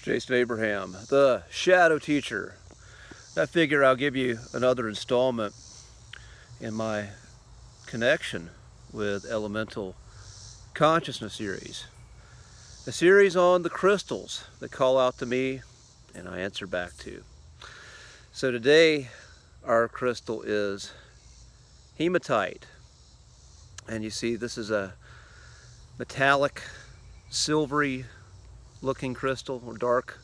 Jason Abraham, the Shadow Teacher. I figure I'll give you another installment in my connection with Elemental Consciousness series. A series on the crystals that call out to me and I answer back to. So today our crystal is hematite. And you see this is a metallic, silvery looking crystal, or dark,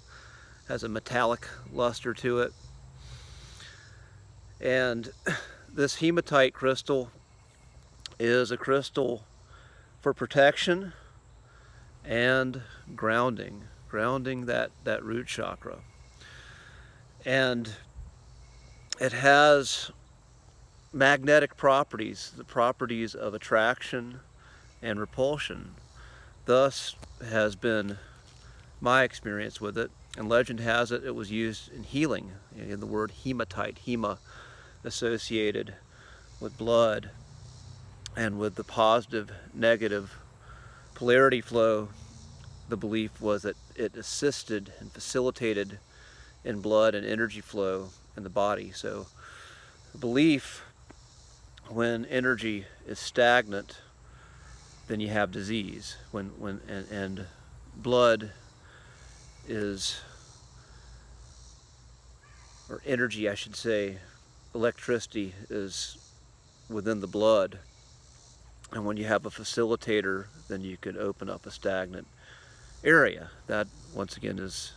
has a metallic luster to it. And this hematite crystal is a crystal for protection and grounding that root chakra. And it has magnetic properties, the properties of attraction and repulsion. Thus has been my experience with it, and legend has it it was used in healing, in the word hematite, hema, associated with blood and with the positive negative polarity flow. The belief was that it assisted and facilitated in blood and energy flow in the body. So the belief, when energy is stagnant, then you have disease. And blood is, or energy I should say, electricity is within the blood, and when you have a facilitator, then you can open up a stagnant area. That once again is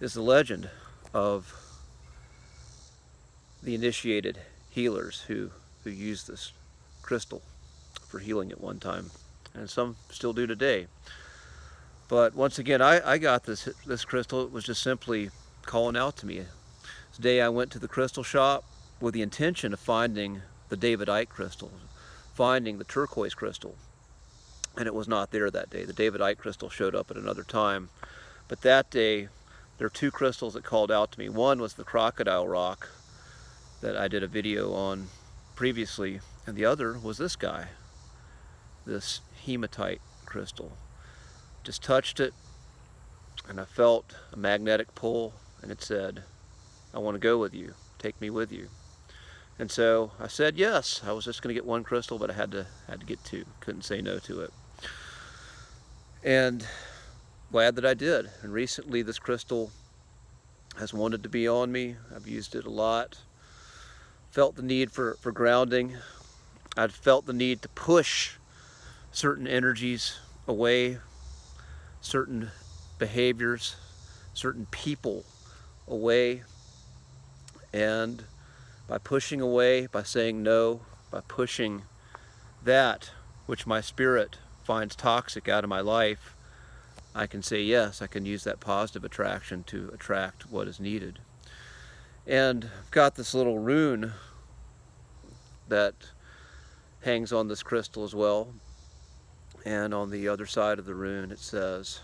the legend of the initiated healers who used this crystal for healing at one time, and some still do today. But once again, I got this crystal. It was just simply calling out to me. This day I went to the crystal shop with the intention of finding the Davidite crystal, finding the turquoise crystal, and it was not there that day. The Davidite crystal showed up at another time, but that day there are two crystals that called out to me. One was the crocodile rock that I did a video on previously, and the other was this guy, this hematite crystal. Just touched it, and I felt a magnetic pull, and it said, "I want to go with you. Take me with you." And so I said yes. I was just going to get one crystal, but I had to get two. Couldn't say no to it. And glad that I did. And recently this crystal has wanted to be on me. I've used it a lot. Felt the need for grounding. I'd felt the need to push certain energies away, certain behaviors, certain people away. And by pushing away, by saying no, by pushing that which my spirit finds toxic out of my life, I can say yes. I can use that positive attraction to attract what is needed. And I've got this little rune that hangs on this crystal as well. And on the other side of the rune it says,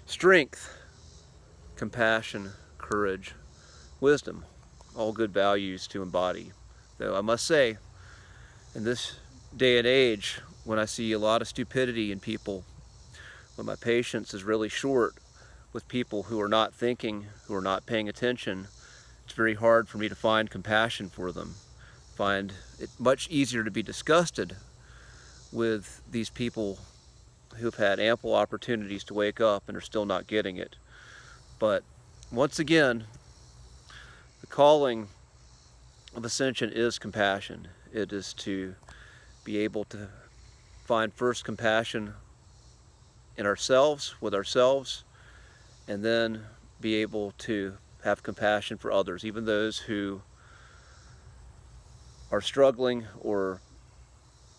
strength, compassion, courage, wisdom. All good values to embody. Though I must say, in this day and age, when I see a lot of stupidity in people, when my patience is really short with people who are not thinking, who are not paying attention, it's very hard for me to find compassion for them. Find it much easier to be disgusted with these people who've had ample opportunities to wake up and are still not getting it. But once again, the calling of ascension is compassion. It is to be able to find first compassion in ourselves, with ourselves, and then be able to have compassion for others, even those who are struggling or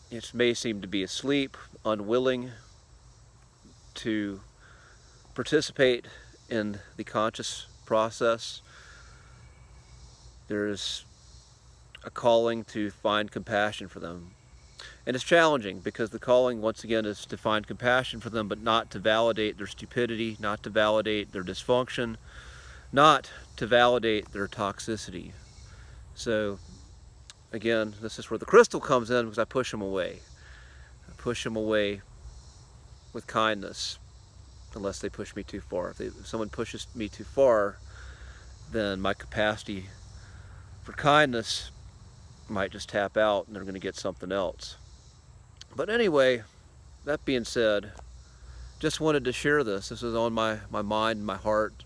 it may seem to be asleep, unwilling to participate in the conscious process. There is a calling to find compassion for them. And it's challenging because the calling, once again, is to find compassion for them, but not to validate their stupidity, not to validate their dysfunction, not to validate their toxicity. So, again, this is where the crystal comes in, because I push them away. I push them away with kindness. unless they push me too far. If someone pushes me too far, then my capacity for kindness might just tap out and they're going to get something else. But anyway, that being said, just wanted to share this. This is on my mind and my heart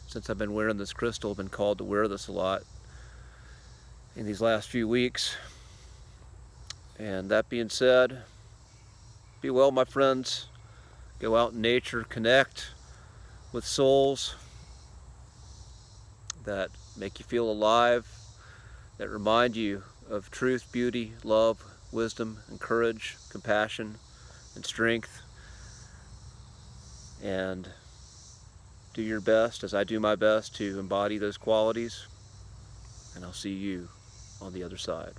since I've been wearing this crystal. I've been called to wear this a lot in these last few weeks. And that being said, be well, my friends. Go out in nature, connect with souls that make you feel alive, that remind you of truth, beauty, love, wisdom, and courage, compassion, and strength. And do your best, as I do my best, to embody those qualities. And I'll see you on the other side.